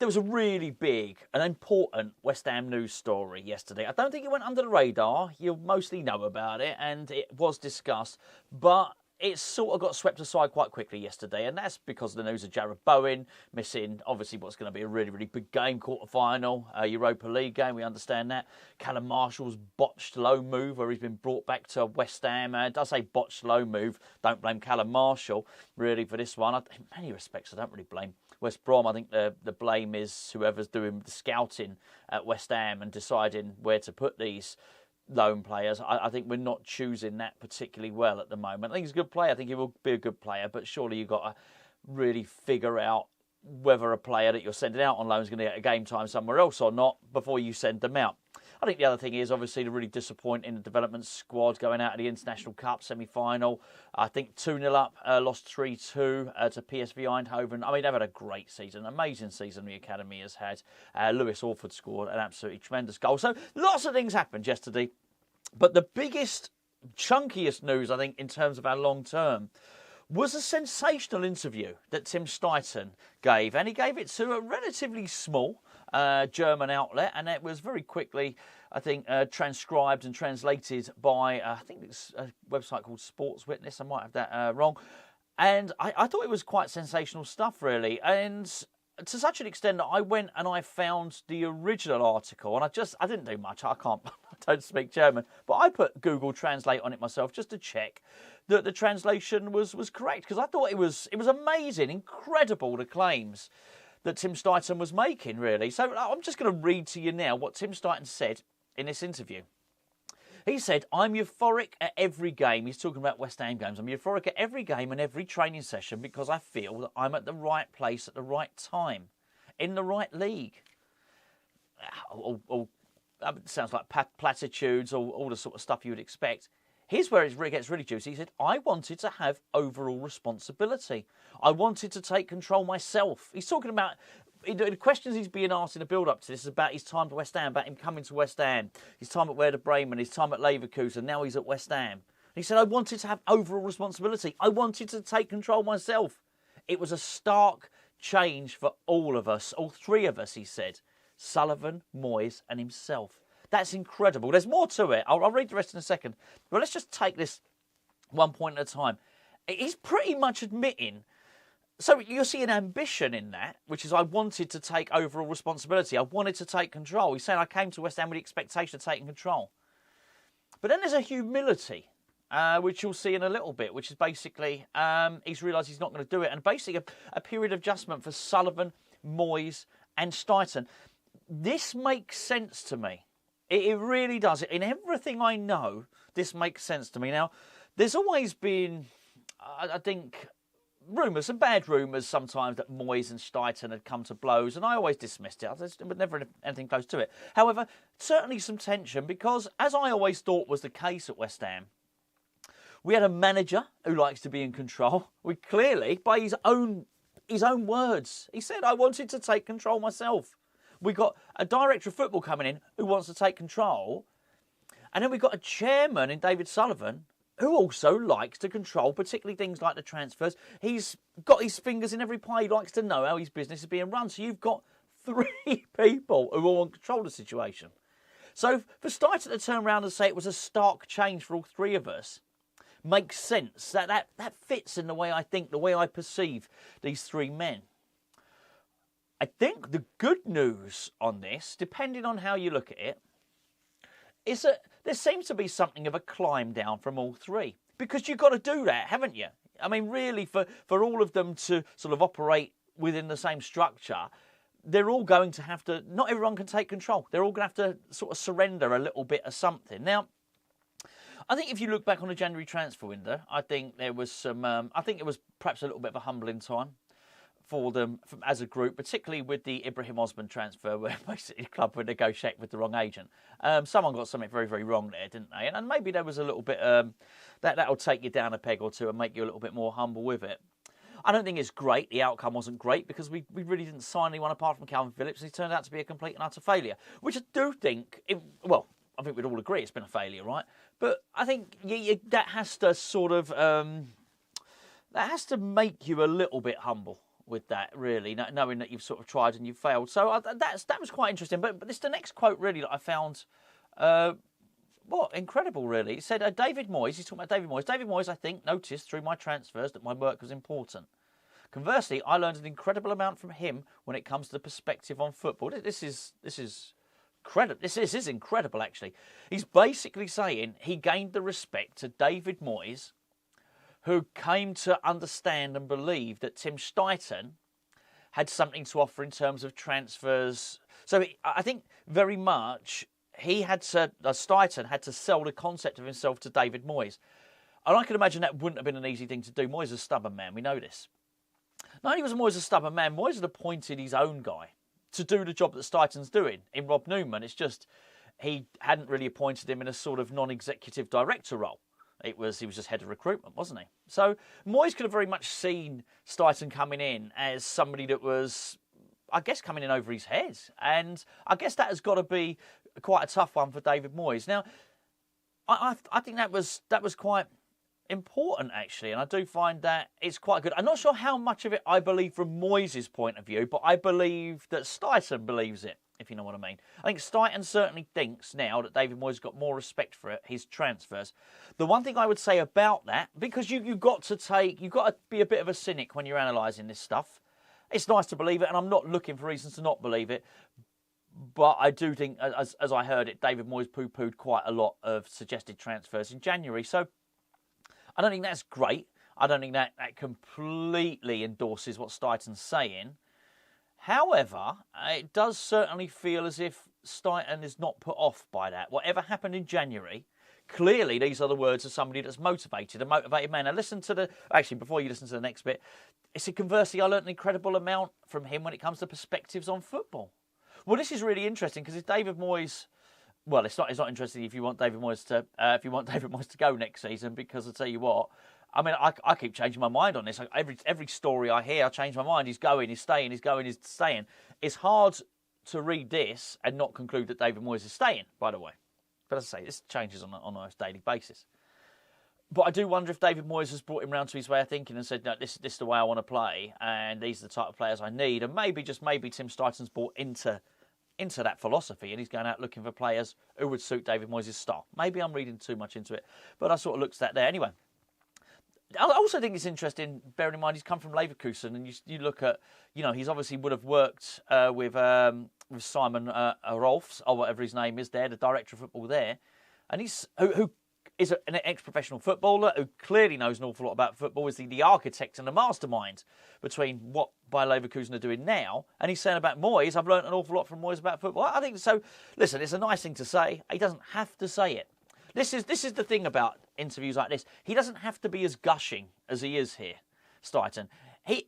there was a really big and important West Ham news story yesterday. I don't think it went under the radar. You'll mostly know about it, and it was discussed, but it sort of got swept aside quite quickly yesterday, and that's because of the news of Jared Bowen missing, obviously, what's going to be a really, really big game, quarter-final, Europa League game, we understand that. Callum Marshall's botched loan move, where he's been brought back to West Ham. I say botched loan move, don't blame Callum Marshall, really, for this one. In many respects, I don't really blame West Brom. I think the blame is whoever's doing the scouting at West Ham and deciding where to put these loan players. I think we're not choosing that particularly well at the moment. I think he's a good player. I think he will be a good player, but surely you've got to really figure out whether a player that you're sending out on loan is going to get a game time somewhere else or not before you send them out. I think the other thing is obviously the really disappointing development squad going out of the International Cup semi-final. I think 2-0 up, lost 3-2 to PSV Eindhoven. I mean, they've had a great season, amazing season the academy has had. Lewis Orford scored an absolutely tremendous goal. So lots of things happened yesterday. But the biggest, chunkiest news, I think, in terms of our long term, was a sensational interview that Tim Steidten gave. And he gave it to a relatively small German outlet, and it was very quickly, I think, transcribed and translated by, I think it's a website called Sports Witness. I might have that wrong. And I thought it was quite sensational stuff, really. And to such an extent that I went and I found the original article, and I didn't do much. I don't speak German, but I put Google Translate on it myself just to check that the translation was correct, because I thought it was amazing, incredible, the claims that Tim Steidten was making, really. So I'm just going to read to you now what Tim Steidten said in this interview. He said, "I'm euphoric at every game." He's talking about West Ham games. "I'm euphoric at every game and every training session because I feel that I'm at the right place at the right time, in the right league." It sounds like platitudes, all the sort of stuff you would expect. Here's where it gets really juicy. He said, "I wanted to have overall responsibility. I wanted to take control myself." He's talking about the questions he's being asked in the build-up to this is about his time at West Ham, about him coming to West Ham, his time at Werder Bremen, his time at Leverkusen, now he's at West Ham. He said, "I wanted to have overall responsibility. I wanted to take control myself." It was a stark change for all of us, all three of us, he said. Sullivan, Moyes and himself. That's incredible. There's more to it. I'll read the rest in a second. But let's just take this one point at a time. He's pretty much admitting, so you'll see an ambition in that, which is I wanted to take overall responsibility. I wanted to take control. He's saying I came to West Ham with the expectation of taking control. But then there's a humility, which you'll see in a little bit, which is basically he's realised he's not going to do it. And basically a period of adjustment for Sullivan, Moyes and Steidten. This makes sense to me. It really does. In everything I know, this makes sense to me. Now, there's always been, I think, rumours, and bad rumours sometimes, that Moyes and Steidten had come to blows, and I always dismissed it. There was never anything close to it. However, certainly some tension, because as I always thought was the case at West Ham, we had a manager who likes to be in control. We clearly, by his own words, he said, "I wanted to take control myself." We got a director of football coming in who wants to take control. And then we got a chairman in David Sullivan who also likes to control, particularly things like the transfers. He's got his fingers in every pie. He likes to know how his business is being run. So you've got three people who all want to control the situation. So for Steidten to turn around and say it was a stark change for all three of us makes sense. That fits in the way I think, the way I perceive these three men. I think the good news on this, depending on how you look at it, is that there seems to be something of a climb down from all three. Because you've got to do that, haven't you? I mean, really, for all of them to sort of operate within the same structure, they're all going to have to, not everyone can take control. They're all going to have to sort of surrender a little bit of something. Now, I think if you look back on the January transfer window, I think there was some, I think it was perhaps a little bit of a humbling time for them as a group, particularly with the Ibrahim Osman transfer, where basically the club would negotiate with the wrong agent. Someone got something very, very wrong there, didn't they? And maybe there was a little bit, that'll take you down a peg or two and make you a little bit more humble with it. I don't think it's great. The outcome wasn't great because we really didn't sign anyone apart from Calvin Phillips, and he turned out to be a complete and utter failure, which I do think, I think we'd all agree it's been a failure, right? But I think that has to sort of, that has to make you a little bit humble with that, really, knowing that you've sort of tried and you've failed. So that was quite interesting. But this the next quote really that I found, incredible really. It said, David Moyes, he's talking about David Moyes. David Moyes, I think, noticed through my transfers that my work was important. Conversely, I learned an incredible amount from him when it comes to the perspective on football. This is incredible. This is incredible, actually. He's basically saying he gained the respect to David Moyes, who came to understand and believe that Tim Steidten had something to offer in terms of transfers. So I think very much Steidten had to sell the concept of himself to David Moyes. And I can imagine that wouldn't have been an easy thing to do. Moyes is a stubborn man, we know this. Not only was Moyes a stubborn man, Moyes had appointed his own guy to do the job that Steidten's doing in Rob Newman. It's just he hadn't really appointed him in a sort of non-executive director role. He was just head of recruitment, wasn't he? So Moyes could have very much seen Steidten coming in as somebody that was, I guess, coming in over his head. And I guess that has got to be quite a tough one for David Moyes. Now, I think that was quite important, actually, and I do find that it's quite good. I'm not sure how much of it I believe from Moyes' point of view, but I believe that Steidten believes it, if you know what I mean. I think Steidten certainly thinks now that David Moyes got more respect for his transfers. The one thing I would say about that, because you've got to be a bit of a cynic when you're analysing this stuff. It's nice to believe it, and I'm not looking for reasons to not believe it. But I do think, as I heard it, David Moyes poo-pooed quite a lot of suggested transfers in January. So I don't think that's great. I don't think that completely endorses what Steidten's saying. However, it does certainly feel as if Steidten is not put off by that. Whatever happened in January, clearly these are the words of somebody that's motivated, a motivated man. Now listen to before you listen to the next bit, it's conversely, I learned an incredible amount from him when it comes to perspectives on football. Well, this is really interesting because if David Moyes, well, it's not interesting if you want David Moyes to go next season, because I tell you what, I mean, I keep changing my mind on this. Every story I hear, I change my mind. He's going, he's staying, he's going, he's staying. It's hard to read this and not conclude that David Moyes is staying, by the way. But as I say, this changes on a daily basis. But I do wonder if David Moyes has brought him round to his way of thinking and said, no, this is the way I want to play, and these are the type of players I need. And maybe Tim Steidten's bought into that philosophy, and he's going out looking for players who would suit David Moyes' style. Maybe I'm reading too much into it, but I sort of looked at that there. Anyway, I also think it's interesting, bearing in mind he's come from Leverkusen, and you look at, he's obviously would have worked with Simon Rolfs, or whatever his name is there, the director of football there, and he's who is an ex-professional footballer who clearly knows an awful lot about football, is the architect and the mastermind between what Bayer Leverkusen are doing now. And he's saying about Moyes, I've learnt an awful lot from Moyes about football. I think so. Listen, it's a nice thing to say. He doesn't have to say it. This is the thing about interviews like this. He doesn't have to be as gushing as he is here, Steidten.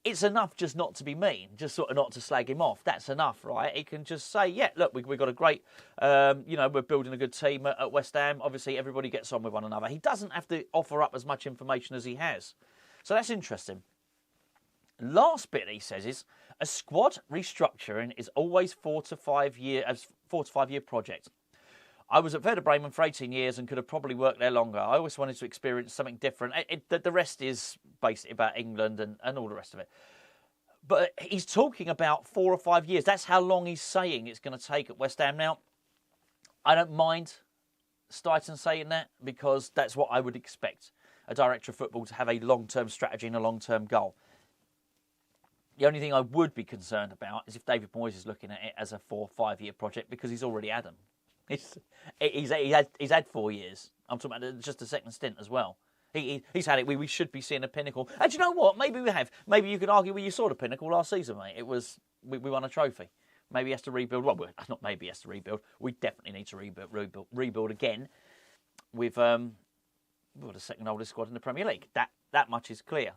It's enough just not to be mean, just sort of not to slag him off. That's enough, right? He can just say, yeah, look, we've got a great, we're building a good team at West Ham. Obviously, everybody gets on with one another. He doesn't have to offer up as much information as he has. So that's interesting. Last bit he says is, a squad restructuring is always 4 to 5 year project. I was at Werder Bremen for 18 years and could have probably worked there longer. I always wanted to experience something different. The rest is basically about England and all the rest of it. But he's talking about 4 or 5 years. That's how long he's saying it's going to take at West Ham. Now, I don't mind Steidten saying that, because that's what I would expect a director of football to have, a long-term strategy and a long-term goal. The only thing I would be concerned about is if David Moyes is looking at it as a 4 or 5 year project, because he's already had them. He's had 4 years. I'm talking about just a second stint as well. He's had it. We should be seeing a pinnacle. And do you know what? Maybe we have. Maybe you could argue you saw the pinnacle last season, mate. It was we won a trophy. Maybe he has to rebuild. Well, not maybe he has to rebuild. We definitely need to rebuild again with the second oldest squad in the Premier League. That much is clear.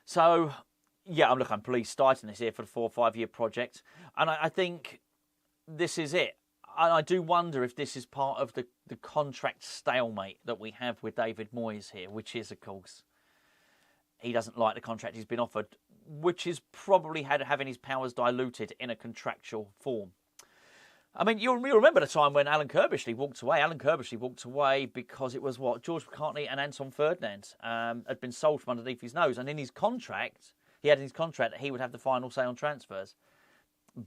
So yeah, I'm pleased Steidten is here for the 4 or 5 year project, and I think this is it. And I do wonder if this is part of the contract stalemate that we have with David Moyes here, which is, of course, he doesn't like the contract he's been offered, which is probably having his powers diluted in a contractual form. I mean, you'll remember the time when Alan Kirbishley walked away. Alan Kirbishley walked away because it was George McCartney and Anton Ferdinand had been sold from underneath his nose. And in his contract, he had in his contract that he would have the final say on transfers.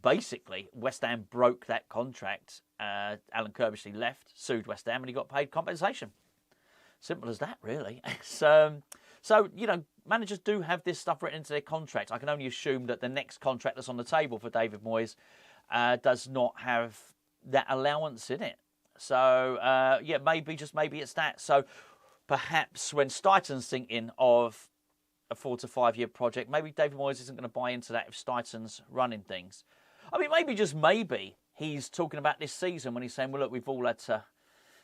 Basically, West Ham broke that contract. Alan Kirbishley left, sued West Ham, and he got paid compensation. Simple as that, really. So, managers do have this stuff written into their contract. I can only assume that the next contract that's on the table for David Moyes does not have that allowance in it. So, maybe it's that. So, perhaps when Steidten's thinking of a 4 to 5 year project, maybe David Moyes isn't going to buy into that if Steidten's running things. I mean, maybe he's talking about this season when he's saying, well, look, we've all had to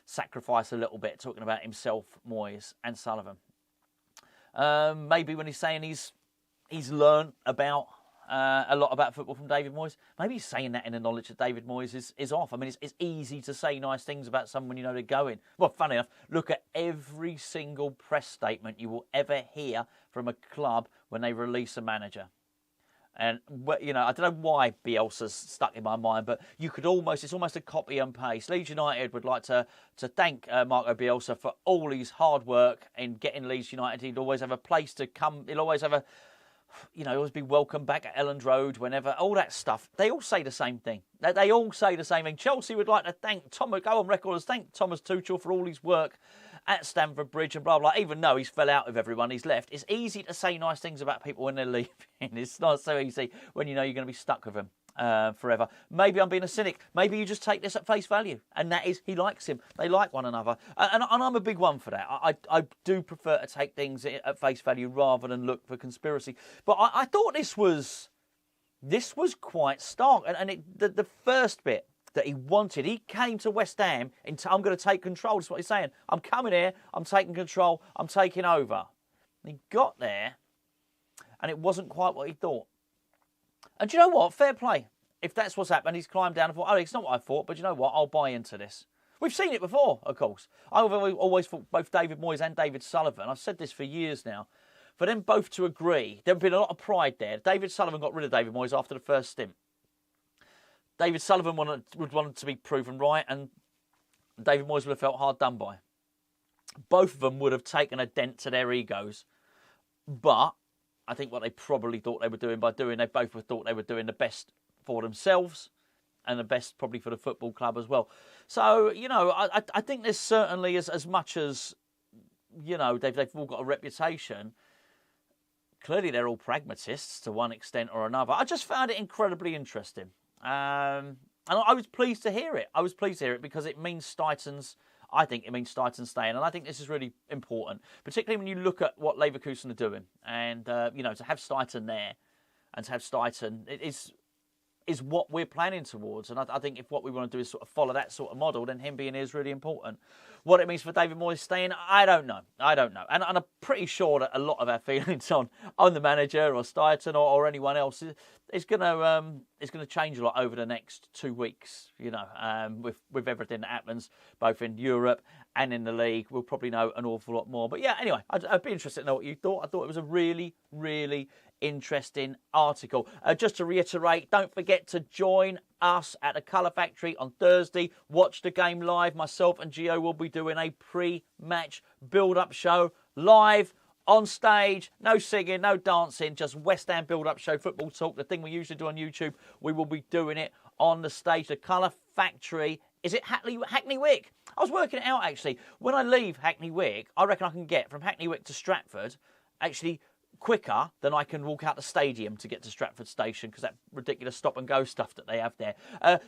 sacrifice a little bit, talking about himself, Moyes and Sullivan. Maybe when he's saying he's learned about a lot about football from David Moyes, maybe he's saying that in the knowledge that David Moyes is off. I mean, it's easy to say nice things about someone you know they're going. Well, funny enough, look at every single press statement you will ever hear from a club when they release a manager. And, I don't know why Bielsa's stuck in my mind, but it's almost a copy and paste. Leeds United would like to thank Marco Bielsa for all his hard work in getting Leeds United. He'd always have a place to come. He'll always have always be welcome back at Elland Road whenever, all that stuff. They all say the same thing. They all say the same thing. Chelsea would like to go on record as thank Thomas Tuchel for all his work at Stamford Bridge and blah, blah. Even though he's fell out with everyone, he's left. It's easy to say nice things about people when they're leaving. It's not so easy when you know you're going to be stuck with them forever. Maybe I'm being a cynic. Maybe you just take this at face value. And that is, he likes him. They like one another. And I'm a big one for that. I do prefer to take things at face value rather than look for conspiracy. But I thought this was quite stark. And the first bit that he came to West Ham and I'm going to take control. That's what he's saying. I'm coming here. I'm taking control. I'm taking over. And he got there and it wasn't quite what he thought. And do you know what? Fair play. If that's what's happened, he's climbed down and thought, it's not what I thought, but you know what? I'll buy into this. We've seen it before, of course. I've always thought both David Moyes and David Sullivan, I've said this for years now, for them both to agree, there'd been a lot of pride there. David Sullivan got rid of David Moyes after the first stint. David Sullivan would want to be proven right, and David Moyes would have felt hard done by. Both of them would have taken a dent to their egos, but I think what they probably thought they were doing they both thought they were doing the best for themselves and the best probably for the football club as well. So, I think there's certainly as much as, they've all got a reputation. Clearly they're all pragmatists to one extent or another. I just found it incredibly interesting. And I was pleased to hear it. Because it means Steidten's staying. And I think this is really important, particularly when you look at what Leverkusen are doing. And, to have Steidten there and to have Steidten is what we're planning towards. And I think if what we want to do is sort of follow that sort of model, then him being here is really important. What it means for David Moyes staying, I don't know. And I'm pretty sure that a lot of our feelings on the manager or Steidten or anyone else is going to change a lot over the next 2 weeks. With everything that happens, both in Europe and in the league, we'll probably know an awful lot more. But yeah, anyway, I'd be interested to know what you thought. I thought it was a really, really interesting article. Just to reiterate, don't forget to join us at the Colour Factory on Thursday. Watch the game live. Myself and Gio will be doing a pre-match build-up show live on stage. No singing, no dancing, just West Ham build-up show, football talk. The thing we usually do on YouTube, we will be doing it on the stage. The Colour Factory. Is it Hackney Wick? I was working it out, actually. When I leave Hackney Wick, I reckon I can get from Hackney Wick to Stratford, actually quicker than I can walk out the stadium to get to Stratford Station because that ridiculous stop-and-go stuff that they have there.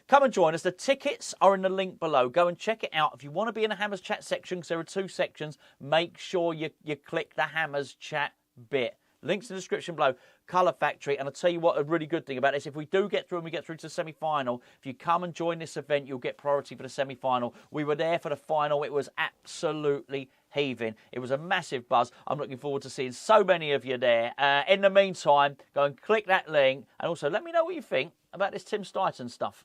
Come and join us. The tickets are in the link below. Go and check it out. If you want to be in the Hammers Chat section, because there are 2 sections, make sure you click the Hammers Chat bit. Links in the description below. Colour Factory. And I'll tell you what, a really good thing about this, if we do get through and we get through to the semi-final, if you come and join this event, you'll get priority for the semi-final. We were there for the final. It was absolutely heaving. It was a massive buzz. I'm looking forward to seeing so many of you there. In the meantime, go and click that link. And also, let me know what you think about this Tim Steidten stuff.